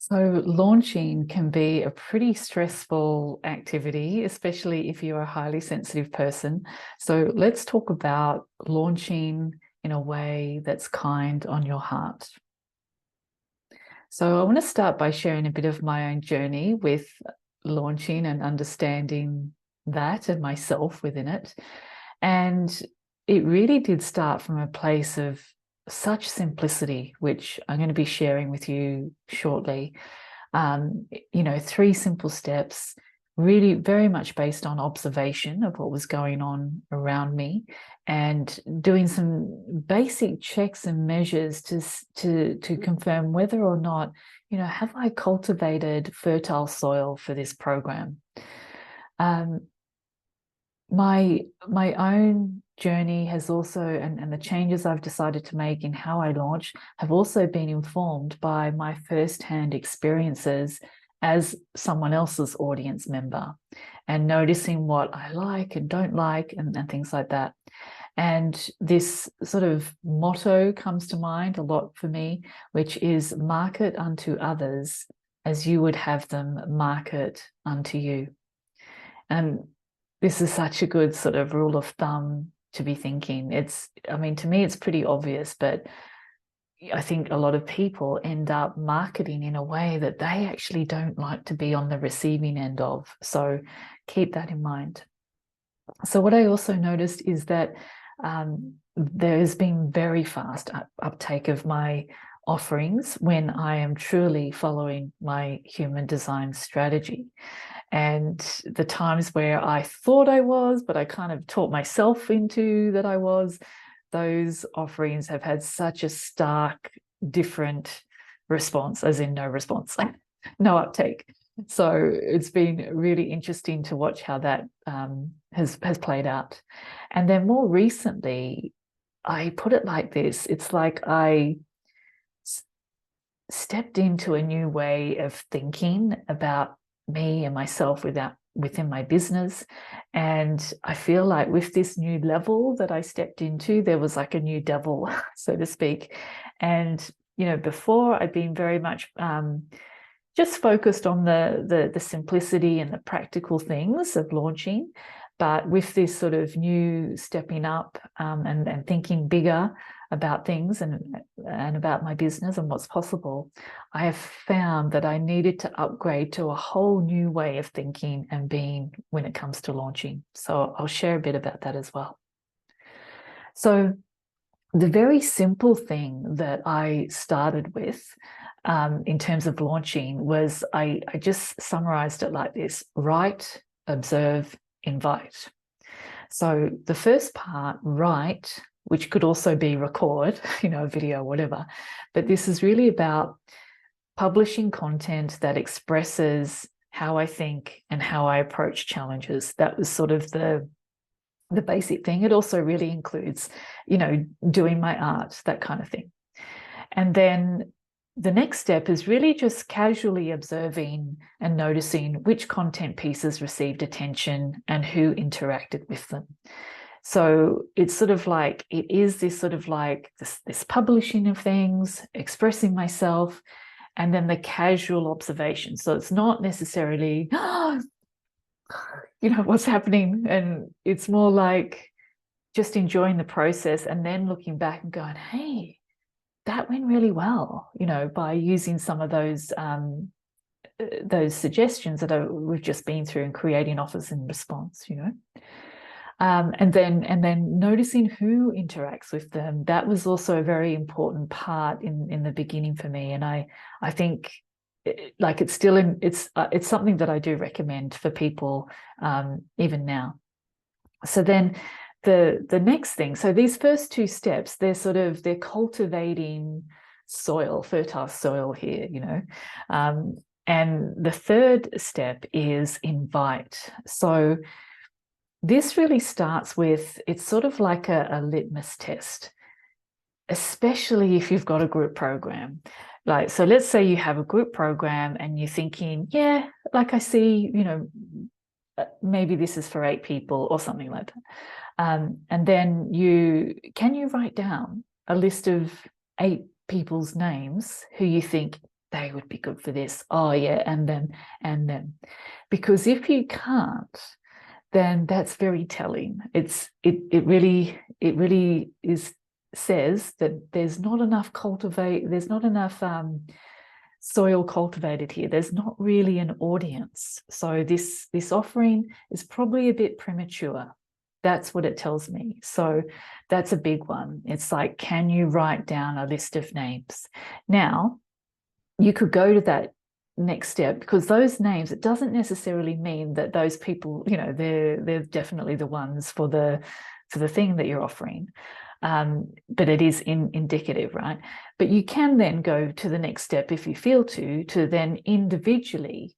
So launching can be a pretty stressful activity, especially if you're a highly sensitive person. So let's talk about launching in a way that's kind on your heart. So I want to start by sharing a bit of my own journey with launching and understanding that and myself within it. And it really did start from a place of such simplicity, which I'm going to be sharing with you shortly. 3 simple steps, really very much based on observation of what was going on around me and doing some basic checks and measures to confirm whether or not, have I cultivated fertile soil for this program? Um, my own journey has also, and the changes I've decided to make in how I launch have also been informed by my firsthand experiences as someone else's audience member and noticing what I like and don't like and things like that. And this sort of motto comes to mind a lot for me, which is market unto others as you would have them market unto you. And this is such a good sort of rule of thumb to be thinking. To me, it's pretty obvious, but I think a lot of people end up marketing in a way that they actually don't like to be on the receiving end of. So keep that in mind. So what I also noticed is that there has been very fast uptake of my offerings when I am truly following my human design strategy. And the times where I thought I was, but I kind of taught myself into that I was, those offerings have had such a stark, different response, as in no response, no uptake. So it's been really interesting to watch how that has played out. And then more recently, I put it like this: it's like I stepped into a new way of thinking about me and myself within my business. And I feel like with this new level that I stepped into, there was like a new devil, so to speak. And, before I'd been very much just focused on the simplicity and the practical things of launching. But with this sort of new stepping up and thinking bigger about things and about my business and what's possible, I have found that I needed to upgrade to a whole new way of thinking and being when it comes to launching. So I'll share a bit about that as well. So the very simple thing that I started with in terms of launching was I just summarized it like this: write, observe, invite. So the first part, write, which could also be record, a video, whatever. But this is really about publishing content that expresses how I think and how I approach challenges. That was sort of the basic thing. It also really includes, doing my art, that kind of thing. And then the next step is really just casually observing and noticing which content pieces received attention and who interacted with them. So it's sort of like, it is this sort of like this publishing of things, expressing myself, and then the casual observation. So it's not necessarily, what's happening. And it's more like just enjoying the process and then looking back and going, hey, that went really well, by using some of those suggestions that we've just been through and creating offers in response, and then noticing who interacts with them. That was also a very important part in the beginning for me. And I think it's something that I do recommend for people even now. So then the next thing, so these first 2 steps, they're cultivating soil, fertile soil here, and the third step is invite. So this really starts with, it's sort of like a litmus test, especially if you've got a group program. So let's say you have a group program and you're thinking, yeah, like I see, maybe this is for 8 people or something like that. And then can you write down a list of 8 people's names who you think they would be good for this. Oh yeah, and then. Because if you can't, then that's very telling. It really says that there's not enough soil cultivated here. There's not really an audience. So this offering is probably a bit premature. That's what it tells me. So that's a big one. It's like, can you write down a list of names? Now, you could go to that next step, because those names, it doesn't necessarily mean that those people, they're definitely the ones for the thing that you're offering. But it is indicative, right? But you can then go to the next step if you feel to then individually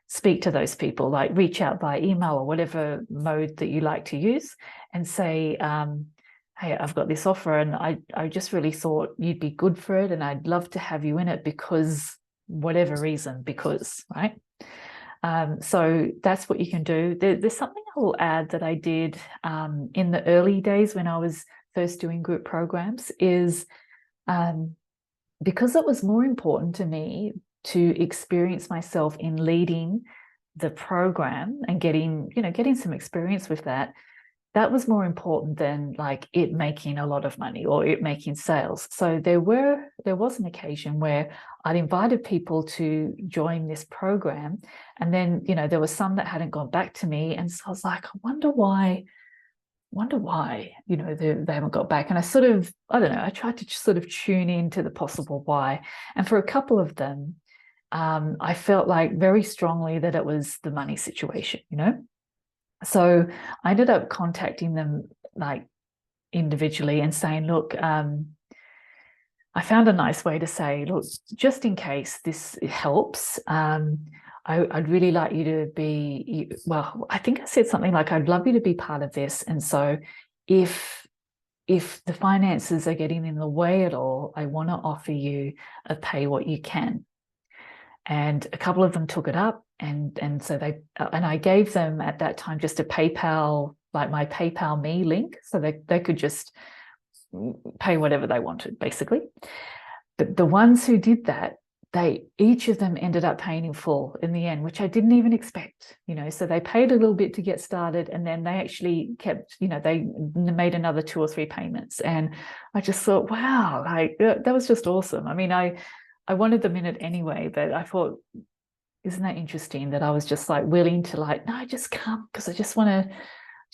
speak to those people, like reach out by email or whatever mode that you like to use, and say, hey, I've got this offer and I just really thought you'd be good for it, and I'd love to have you in it because whatever reason, because, right? So that's what you can do. There's something I will add that I did in the early days when I was first doing group programs, is because it was more important to me to experience myself in leading the program and getting some experience with that. That was more important than like it making a lot of money or it making sales. So there was an occasion where I'd invited people to join this program, and then there were some that hadn't gone back to me, and so I was like, I wonder why they haven't got back. And I tried to sort of tune into the possible why. And for a couple of them, I felt like very strongly that it was the money situation, So I ended up contacting them like individually and saying, look, I found a nice way to say, look, just in case this helps, I'd really like you to be, well, I think I said something like, I'd love you to be part of this. And so if the finances are getting in the way at all, I want to offer you a pay what you can. And a couple of them took it up, and so I gave them at that time just a PayPal, like my PayPal me link, so they could just pay whatever they wanted, basically. But the ones who did that, each of them ended up paying in full in the end, which I didn't even expect, So they paid a little bit to get started, and then they actually kept, they made another 2 or 3 payments. And I just thought, wow, like that was just awesome. I mean, I wanted them in it anyway, but I thought, isn't that interesting that I was just like willing to like, no, just come, because I just want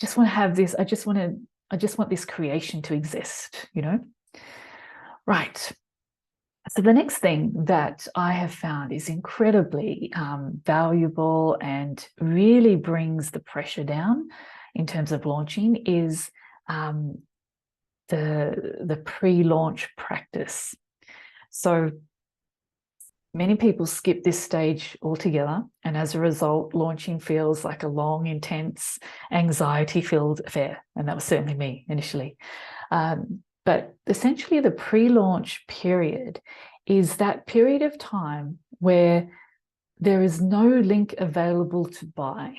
to have this. I just want this creation to exist, Right. So the next thing that I have found is incredibly valuable and really brings the pressure down in terms of launching is the pre-launch practice. So many people skip this stage altogether, and as a result, launching feels like a long, intense, anxiety-filled affair, and that was certainly me initially. But essentially, the pre-launch period is that period of time where there is no link available to buy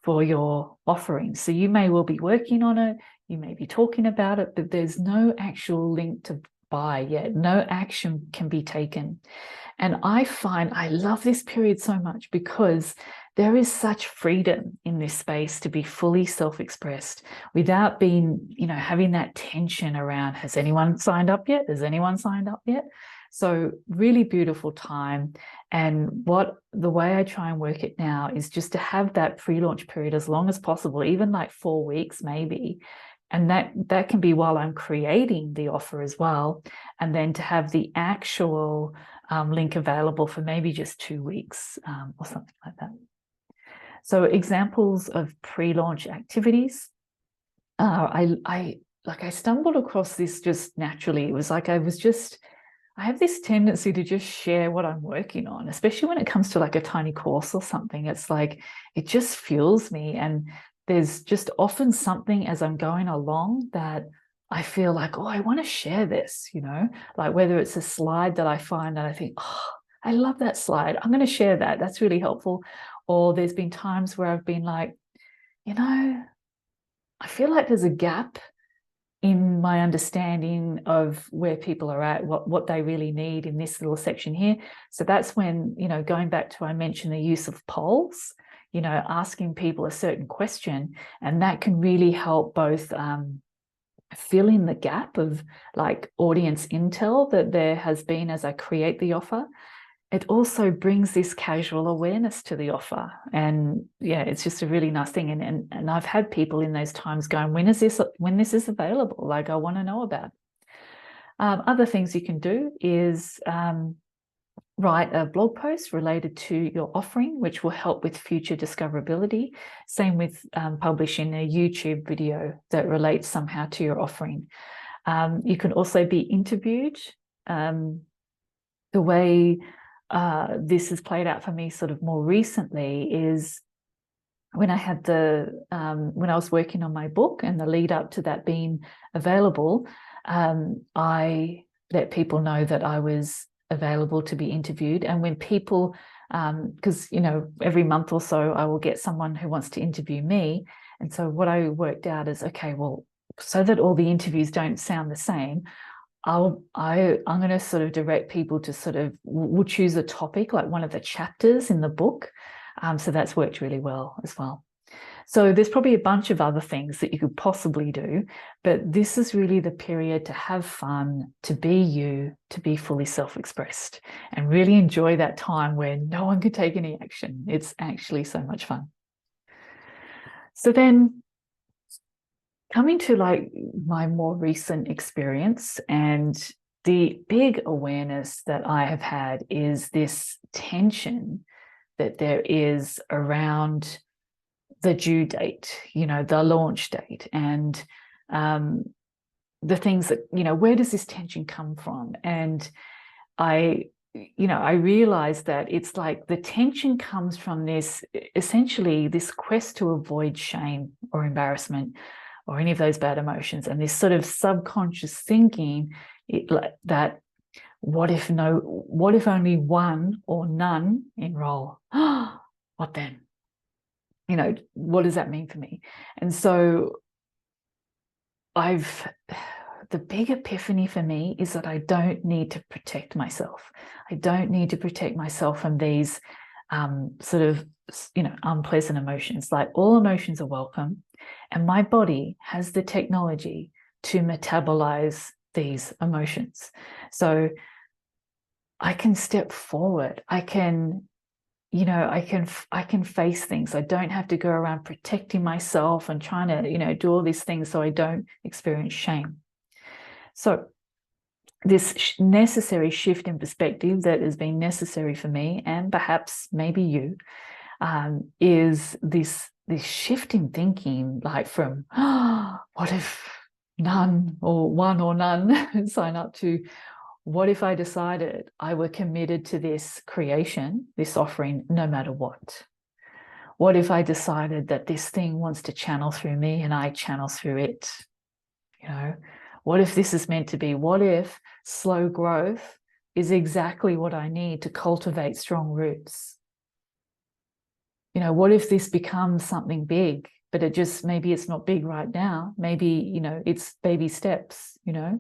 for your offering. So you may well be working on it, you may be talking about it, but there's no actual link to buy yet. No action can be taken. And I find I love this period so much because there is such freedom in this space to be fully self-expressed without being, having that tension around, has anyone signed up yet? Has anyone signed up yet? So really beautiful time. And the way I try and work it now is just to have that pre-launch period as long as possible, even like 4 weeks maybe. And that can be while I'm creating the offer as well. And then to have the actual link available for maybe just 2 weeks or something like that. So examples of pre-launch activities. I stumbled across this just naturally. It was like I have this tendency to just share what I'm working on, especially when it comes to like a tiny course or something. It's like, it just fuels me. And there's just often something as I'm going along that I feel like, oh, I want to share this, like whether it's a slide that I find that I think, oh, I love that slide, I'm going to share that. That's really helpful. Or there's been times where I've been like, I feel like there's a gap in my understanding of where people are at, what they really need in this little section here. So that's when, you know, going back to, I mentioned the use of polls, you know, asking people a certain question, and that can really help both fill in the gap of like audience intel that there has been as I create the offer. It also brings this casual awareness to the offer. And yeah, it's just a really nice thing. And I've had people in those times going, when this is available? Like, I want to know about it. Other things you can do is write a blog post related to your offering, which will help with future discoverability. Same with publishing a YouTube video that relates somehow to your offering. You can also be interviewed. The way this has played out for me sort of more recently is when I had when I was working on my book and the lead up to that being available, I let people know that I was available to be interviewed. And when people, because, you know, every month or so I will get someone who wants to interview me. And so what I worked out is, okay, well, so that all the interviews don't sound the same, I'm going to sort of direct people to we'll choose a topic, like one of the chapters in the book. So that's worked really well as well. So there's probably a bunch of other things that you could possibly do, but this is really the period to have fun, to be you, to be fully self-expressed, and really enjoy that time where no one can take any action. It's actually so much fun. So then coming to like my more recent experience, and the big awareness that I have had is this tension that there is around the due date, you know, the launch date, and the things that, you know, where does this tension come from? And I realized that it's like the tension comes from this, essentially this quest to avoid shame or embarrassment or any of those bad emotions, and this sort of subconscious thinking that what if only one or none enroll? What then? You know, what does that mean for me? And so the big epiphany for me is that I don't need to protect myself. I don't need to protect myself from these sort of, you know, unpleasant emotions. Like, all emotions are welcome, and my body has the technology to metabolize these emotions. So I can step forward. I can face things. I don't have to go around protecting myself and trying to, you know, do all these things so I don't experience shame. So this necessary shift in perspective that has been necessary for me, and perhaps maybe you, is this shift in thinking, like from, what if none or one or none sign up, to what if I decided I were committed to this creation, this offering, no matter what? What if I decided that this thing wants to channel through me and I channel through it? You know, what if this is meant to be? What if slow growth is exactly what I need to cultivate strong roots? You know, what if this becomes something big, but maybe it's not big right now. Maybe, you know, it's baby steps, you know?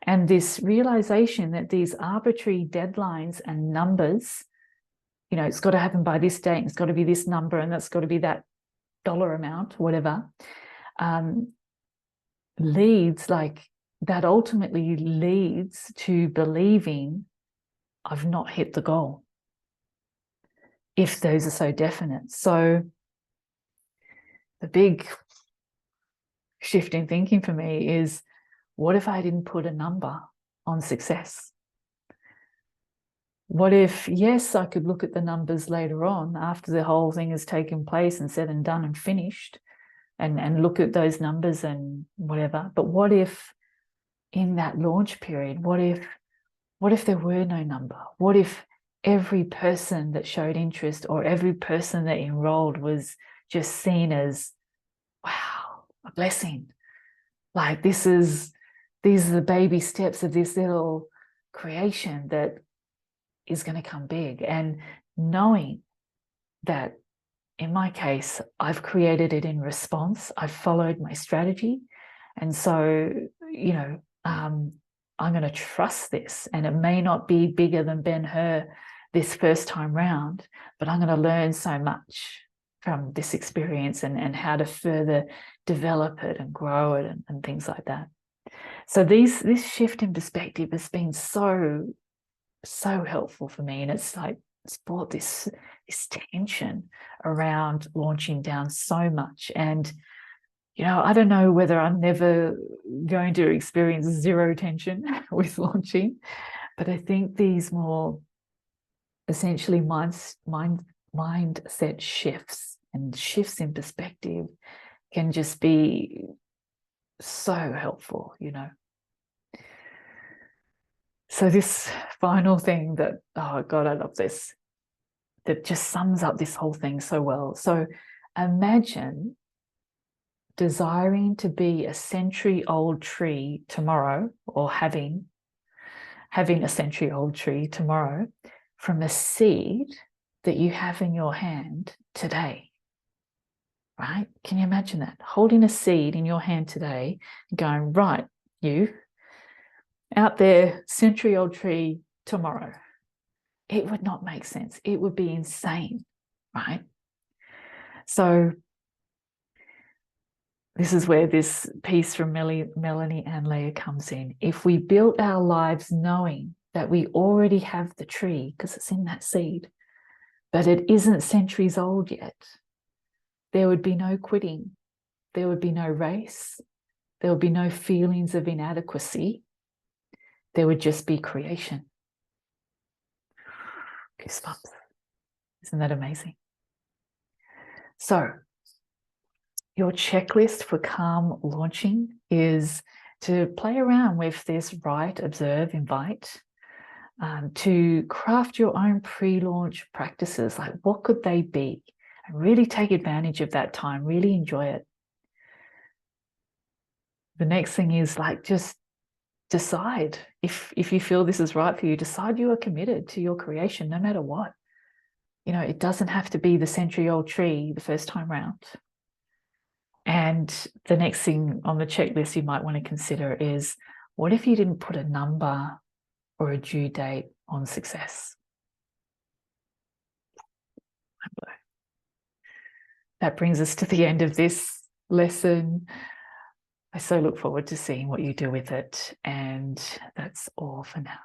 And this realization that these arbitrary deadlines and numbers, you know, it's got to happen by this date, and it's got to be this number, and that's got to be that dollar amount, whatever, ultimately leads to believing I've not hit the goal, if those are so definite. So the big shift in thinking for me is, what if I didn't put a number on success? What if, yes, I could look at the numbers later on after the whole thing has taken place and said and done and finished, and look at those numbers and whatever. But what if in that launch period, what if there were no number? What if every person that showed interest or every person that enrolled was just seen as, wow, a blessing? Like, these are the baby steps of this little creation that is going to come big. And knowing that in my case, I've created it in response, I've followed my strategy, And so, you know, I'm going to trust this, and it may not be bigger than Ben-Hur this first time round, but I'm going to learn so much from this experience and how to further develop it and grow it and things like that. So this shift in perspective has been so helpful for me, and it's brought this tension around launching down so much. And you know, I don't know whether I'm never going to experience zero tension with launching, but I think these more essentially mindset shifts and shifts in perspective can just be so helpful, you know. So this final thing that, oh God, I love this, that just sums up this whole thing so well. So imagine desiring to be a century-old tree tomorrow, or having a century-old tree tomorrow from a seed that you have in your hand today, right? Can you imagine that? Holding a seed in your hand today and going, right, you out there, century-old tree tomorrow. It would not make sense. It would be insane, right? So this is where this piece from Melanie and Leah comes in. If we built our lives knowing that we already have the tree, because it's in that seed, but it isn't centuries old yet, there would be no quitting. There would be no race. There would be no feelings of inadequacy. There would just be creation. Goosebumps. Isn't that amazing? So your checklist for calm launching is to play around with this write, observe, invite, to craft your own pre-launch practices. Like, what could they be? And really take advantage of that time, really enjoy it. The next thing is just decide if you feel this is right for you. Decide you are committed to your creation no matter what. You know, it doesn't have to be the century-old tree the first time round. And the next thing on the checklist you might want to consider is, what if you didn't put a number or a due date on success? That brings us to the end of this lesson. I so look forward to seeing what you do with it. And that's all for now.